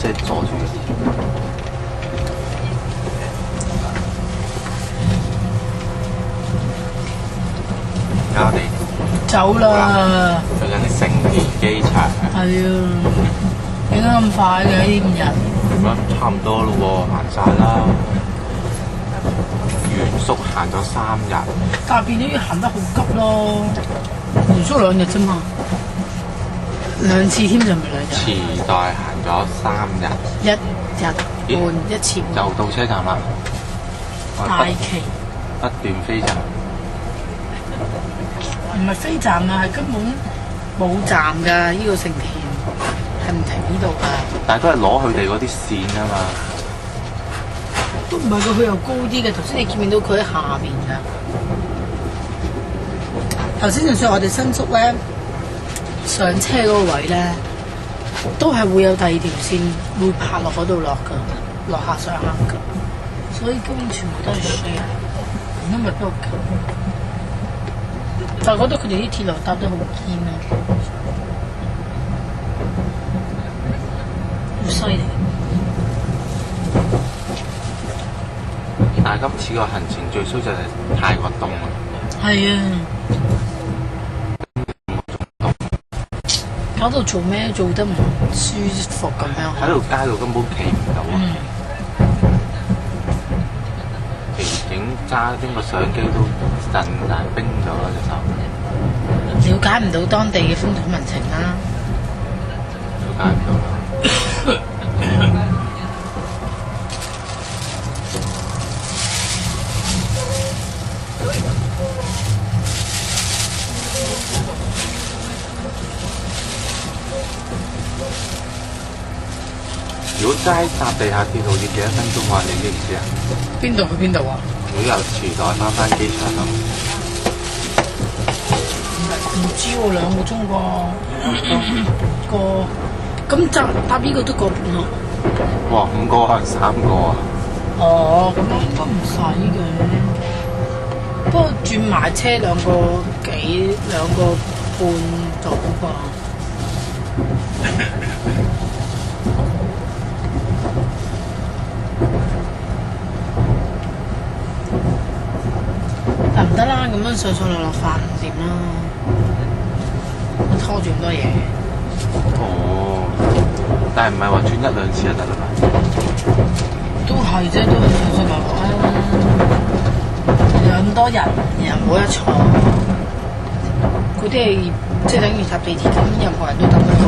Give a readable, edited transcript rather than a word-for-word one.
係坐住嘅。而家我哋走啦，去緊啲成田機場，係啊，點解咁快嘅呢5日？咁差唔多咯喎，行晒啦。原宿行咗3日，但係變咗要行得好急咯，連續2日啫嘛，2次添就唔係2日，池袋行咗3日， 1日半1次半，就到車站啦。大旗不斷飛站，唔係飛站啊，係根本冇站㗎，呢個成田係唔停呢度㗎。但係都係攞佢哋嗰啲線啊嘛。都唔係佢又高啲嘅，頭先你見唔見到佢喺下邊㗎？頭先就算我哋新宿咧上車嗰個位咧，都係會有第2條線會拍落嗰度落㗎，落下上下㗎，所以根本全部都係 share，因為比較近。但係覺得佢哋啲鐵路搭得好堅啊，好犀利。但係今次個行程最衰就係太過凍啦。係啊，搞到做咩做得唔舒服咁樣。喺條街度根本企唔到啊！奇景揸邊個相機都震晒冰咗啦隻手，了解唔到當地嘅風土民情啦。了解唔到啦。如果齋搭地下鐵路要幾多分鐘啊？你知唔知啊？邊度去邊度啊？如果由池袋翻機場咁，唔知喎，2個鐘個咁搭呢個都個半咯。哇，5個可能3個啊！哦，咁應該唔使嘅。不過轉埋車2個幾2個半到啩。但唔得啦，咁樣上上落落法唔掂啦，我拖住咁多嘢。哦，但係唔係話轉1、2次就得啦嘛？都係啫，都係上上落落啊！有咁多人，然後冇得坐，嗰啲係即係等於搭地鐵咁，任何人都搭得到。